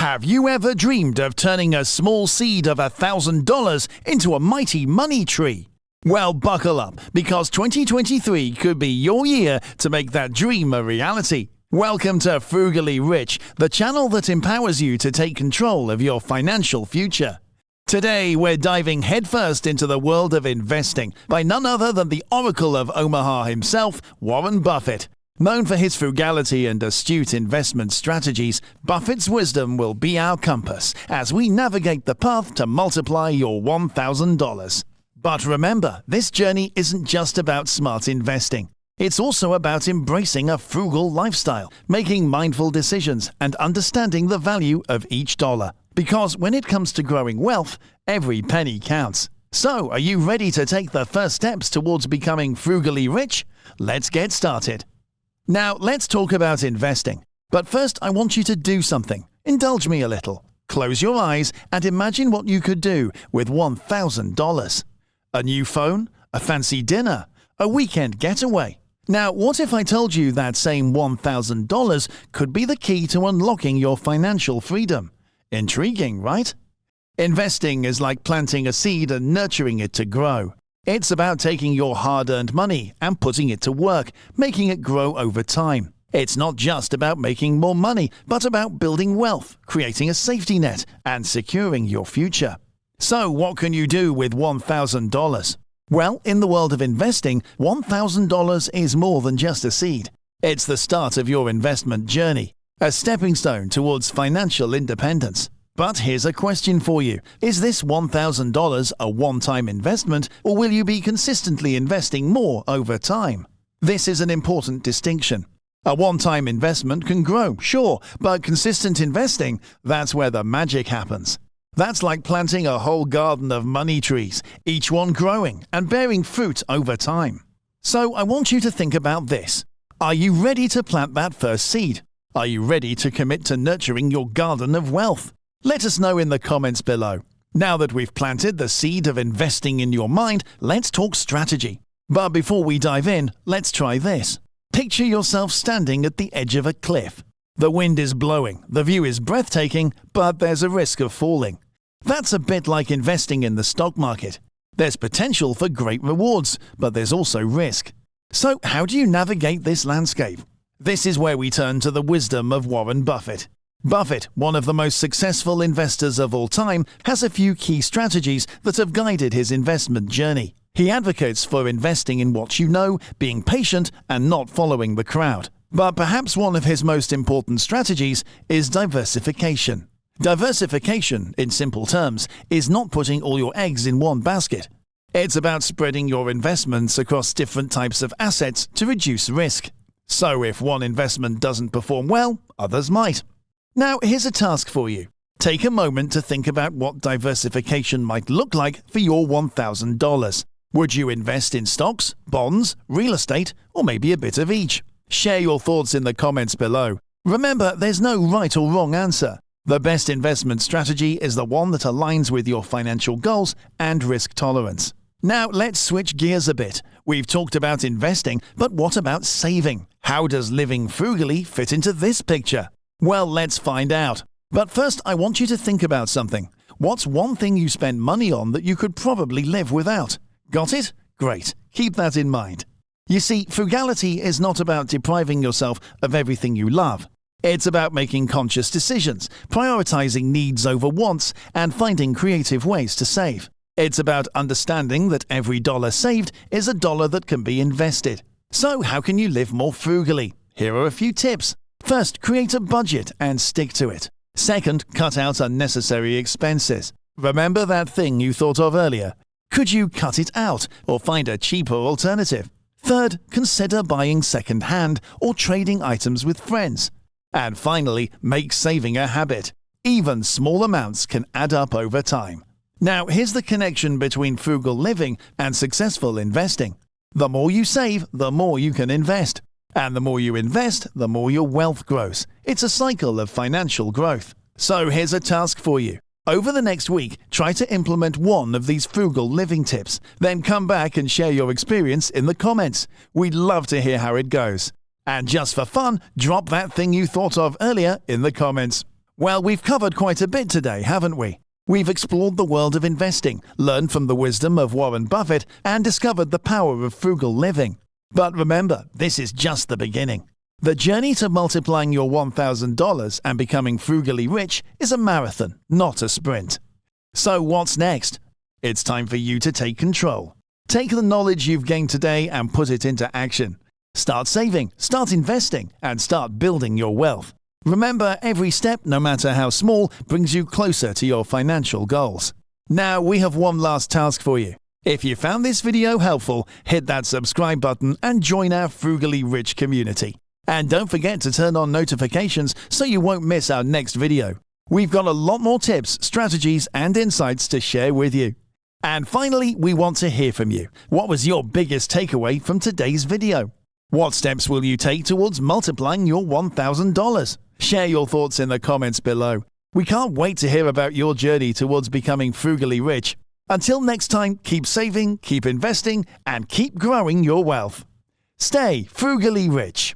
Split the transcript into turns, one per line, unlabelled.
Have you ever dreamed of turning a small seed of $1,000 into a mighty money tree? Well, buckle up, because 2023 could be your year to make that dream a reality. Welcome to Frugally Rich, the channel that empowers you to take control of your financial future. Today, we're diving headfirst into the world of investing by none other than the Oracle of Omaha himself, Warren Buffett. Known for his frugality and astute investment strategies, Buffett's wisdom will be our compass as we navigate the path to multiply your $1,000. But remember, this journey isn't just about smart investing. It's also about embracing a frugal lifestyle, making mindful decisions, and understanding the value of each dollar. Because when it comes to growing wealth, every penny counts. So, are you ready to take the first steps towards becoming frugally rich? Let's get started. Now, let's talk about investing. But first, I want you to do something. Indulge me a little. Close your eyes and imagine what you could do with $1,000. A new phone? A fancy dinner? A weekend getaway? Now, what if I told you that same $1,000 could be the key to unlocking your financial freedom? Intriguing, right? Investing is like planting a seed and nurturing it to grow. It's about taking your hard-earned money and putting it to work, making it grow over time. It's not just about making more money, but about building wealth, creating a safety net, and securing your future. So, what can you do with $1,000? Well, in the world of investing, $1,000 is more than just a seed. It's the start of your investment journey, a stepping stone towards financial independence. But here's a question for you. Is this $1,000 a one-time investment, or will you be consistently investing more over time? This is an important distinction. A one-time investment can grow, sure, but consistent investing, that's where the magic happens. That's like planting a whole garden of money trees, each one growing and bearing fruit over time. So I want you to think about this. Are you ready to plant that first seed? Are you ready to commit to nurturing your garden of wealth? Let us know in the comments below. Now that we've planted the seed of investing in your mind, let's talk strategy. But before we dive in, let's try this. Picture yourself standing at the edge of a cliff. The wind is blowing, the view is breathtaking, but there's a risk of falling. That's a bit like investing in the stock market. There's potential for great rewards, but there's also risk. So how do you navigate this landscape? This is where we turn to the wisdom of Warren Buffett. Buffett, one of the most successful investors of all time, has a few key strategies that have guided his investment journey. He advocates for investing in what you know, being patient, and not following the crowd. But perhaps one of his most important strategies is diversification. Diversification, in simple terms, is not putting all your eggs in one basket. It's about spreading your investments across different types of assets to reduce risk. So if one investment doesn't perform well, others might. Now, here's a task for you. Take a moment to think about what diversification might look like for your $1,000. Would you invest in stocks, bonds, real estate, or maybe a bit of each? Share your thoughts in the comments below. Remember, there's no right or wrong answer. The best investment strategy is the one that aligns with your financial goals and risk tolerance. Now, let's switch gears a bit. We've talked about investing, but what about saving? How does living frugally fit into this picture? Well, let's find out. But first, I want you to think about something. What's one thing you spend money on that you could probably live without? Got it? Great. Keep that in mind. You see, frugality is not about depriving yourself of everything you love. It's about making conscious decisions, prioritizing needs over wants, and finding creative ways to save. It's about understanding that every dollar saved is a dollar that can be invested. So, how can you live more frugally? Here are a few tips. First, create a budget and stick to it. Second, cut out unnecessary expenses. Remember that thing you thought of earlier? Could you cut it out or find a cheaper alternative? Third, consider buying second-hand or trading items with friends. And finally, make saving a habit. Even small amounts can add up over time. Now, here's the connection between frugal living and successful investing. The more you save, the more you can invest. And the more you invest, the more your wealth grows. It's a cycle of financial growth. So here's a task for you. Over the next week, try to implement one of these frugal living tips. Then come back and share your experience in the comments. We'd love to hear how it goes. And just for fun, drop that thing you thought of earlier in the comments. Well, we've covered quite a bit today, haven't we? We've explored the world of investing, learned from the wisdom of Warren Buffett, and discovered the power of frugal living. But remember, this is just the beginning. The journey to multiplying your $1,000 and becoming frugally rich is a marathon, not a sprint. So what's next? It's time for you to take control. Take the knowledge you've gained today and put it into action. Start saving, start investing, and start building your wealth. Remember, every step, no matter how small, brings you closer to your financial goals. Now, we have one last task for you. If you found this video helpful, hit that subscribe button and join our Frugally Rich community. And don't forget to turn on notifications so you won't miss our next video. We've got a lot more tips, strategies, and insights to share with you. And finally, we want to hear from you. What was your biggest takeaway from today's video? What steps will you take towards multiplying your $1,000? Share your thoughts in the comments below. We can't wait to hear about your journey towards becoming frugally rich. Until next time, keep saving, keep investing, and keep growing your wealth. Stay frugally rich.